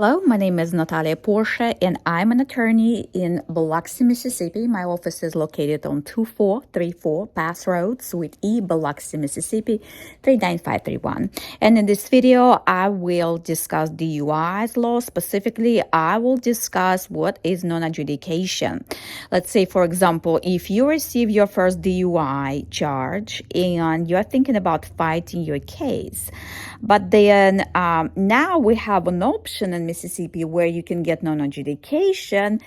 Hello, my name is Natalia Porsche, and I'm an attorney in Biloxi, Mississippi. My office is located on 2434 Pass Road, Suite E, Biloxi, Mississippi, 39531. And in this video, I will discuss DUI's law. Specifically, I will discuss what is non-adjudication. Let's say, for example, if you receive your first DUI charge and you're thinking about fighting your case, but then now we have an option in Mississippi where you can get non-adjudication.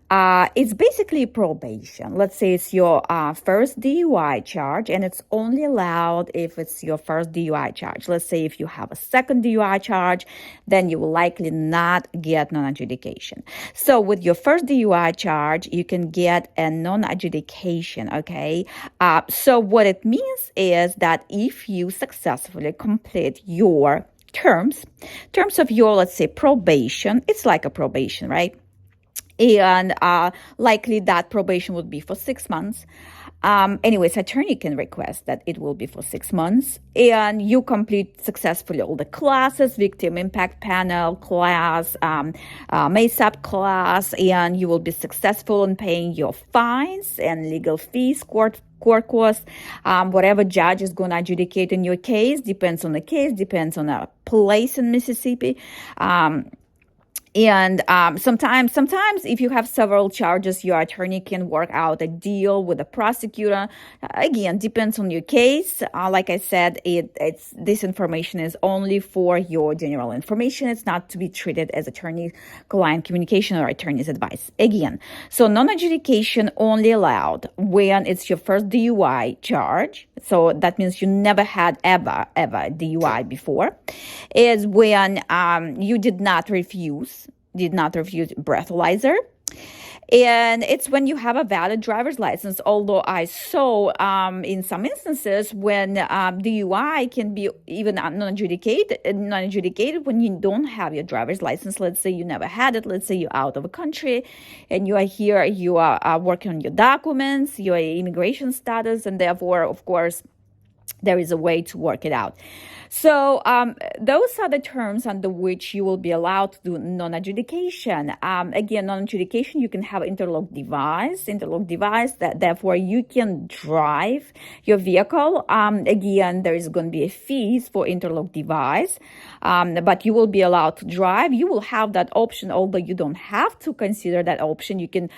It's basically probation. Let's say it's your first DUI charge, and it's only allowed if it's your first DUI charge. Let's say if you have a second DUI charge, then you will likely not get non-adjudication. So with your first DUI charge, you can get a non-adjudication, okay? So what it means is that if you successfully complete your terms of your, let's say, probation, it's like a probation, right? And likely that probation would be for 6 months. Anyways, attorney can request that it will be for 6 months, and you complete successfully all the classes, victim impact panel class, MASAP class, and you will be successful in paying your fines and legal fees, court costs, whatever judge is going to adjudicate in your case, depends on the case, depends on a place in Mississippi. And sometimes if you have several charges, your attorney can work out a deal with the prosecutor. Again, depends on your case. Like I said, this information is only for your general information. It's not to be treated as attorney-client communication or attorney's advice. Again, so non-adjudication only allowed when it's your first DUI charge. So that means you never had ever DUI before. Is when you did not refuse breathalyzer. And it's when you have a valid driver's license, although I saw in some instances when DUI can be even non-adjudicated when you don't have your driver's license. Let's say you never had it. Let's say you're out of the country and you are here, you are working on your documents, your immigration status, and therefore, of course, there is a way to work it out. So those are the terms under which you will be allowed to do non-adjudication. Again, non-adjudication, you can have interlock device, that therefore you can drive your vehicle. Again, there is going to be a fees for interlock device, but you will be allowed to drive. You will have that option, although you don't have to consider that option. You can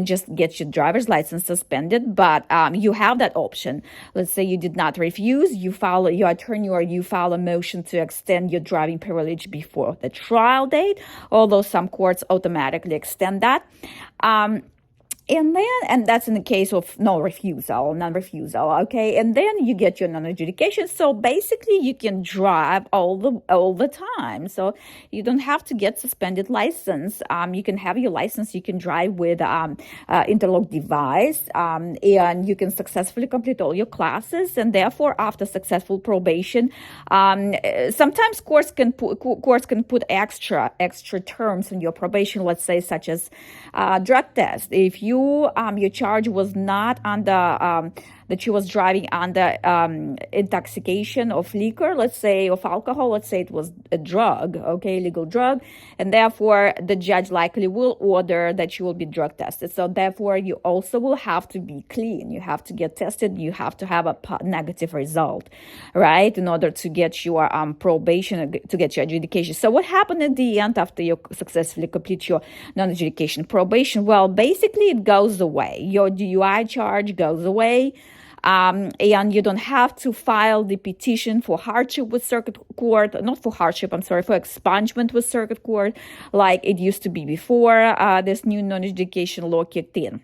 just get your driver's license suspended, but you have that option. Let's say you did not refuse, you file your attorney or you file a motion to extend your driving privilege before the trial date, although some courts automatically extend that. And that's in the case of non-refusal, okay? And then you get your non-adjudication. So basically, you can drive all the time. So you don't have to get suspended license. You can have your license. You can drive with interlock device, and you can successfully complete all your classes. And therefore, after successful probation, sometimes courts can put extra terms in your probation. Let's say such as drug test. If your charge was not under that she was driving under intoxication of liquor, let's say, of alcohol, let's say it was a drug, okay, illegal drug, and therefore the judge likely will order that you will be drug tested. So therefore you also will have to be clean. You have to get tested. You have to have a negative result, right, in order to get your probation, to get your adjudication. So what happened at the end after you successfully complete your non-adjudication probation? Well, basically it goes away. Your DUI charge goes away. And you don't have to file the petition for hardship with circuit court, for expungement with circuit court, like it used to be before this new non-adjudication law kicked in.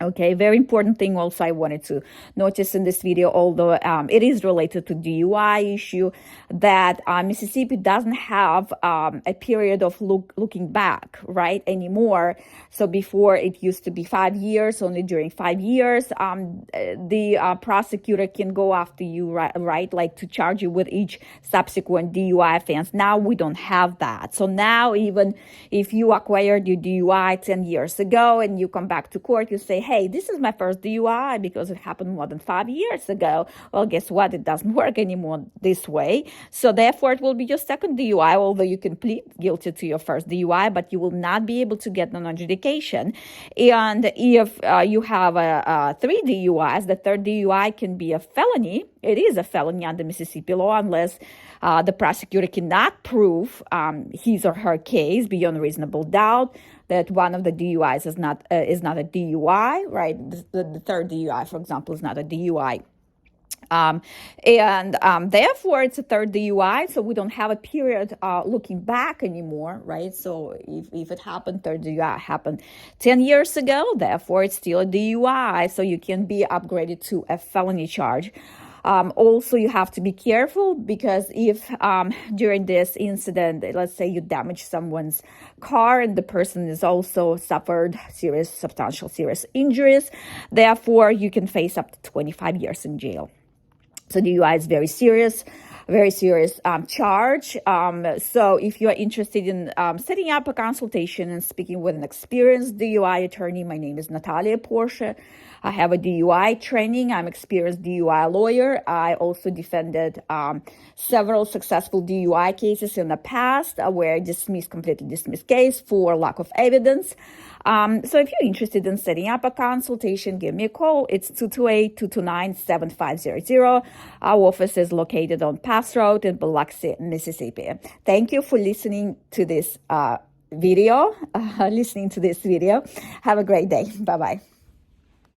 Okay, very important thing also I wanted to notice in this video, although it is related to DUI issue, that Mississippi doesn't have a period of looking back, right, anymore. So before it used to be 5 years, only during 5 years, the prosecutor can go after you, right, like to charge you with each subsequent DUI offense. Now we don't have that. So now even if you acquired your DUI 10 years ago and you come back to court, you say, hey, hey, this is my first DUI because it happened more than 5 years ago. Well, guess what? It doesn't work anymore this way. So therefore, it will be your second DUI, although you can plead guilty to your first DUI, but you will not be able to get non-adjudication. And if you have three DUIs, the third DUI can be a felony. It is a felony under Mississippi law unless the prosecutor cannot prove his or her case beyond reasonable doubt that one of the DUIs is not a DUI, right? The third DUI, for example, is not a DUI. Therefore, it's a third DUI, so we don't have a period looking back anymore, right? So if it happened, third DUI happened 10 years ago, therefore it's still a DUI, so you can be upgraded to a felony charge. Also, you have to be careful because if during this incident, let's say you damage someone's car and the person is also suffered substantial serious injuries, therefore you can face up to 25 years in jail. So DUI is very serious charge. So if you're interested in setting up a consultation and speaking with an experienced DUI attorney, my name is Natalia Porsche. I have a DUI training. I'm an experienced DUI lawyer. I also defended several successful DUI cases in the past where completely dismissed case for lack of evidence. So if you're interested in setting up a consultation, give me a call. It's 228-229-7500. Our office is located on Pass Road in Biloxi, Mississippi. Thank you for listening to this video. Have a great day. Bye-bye.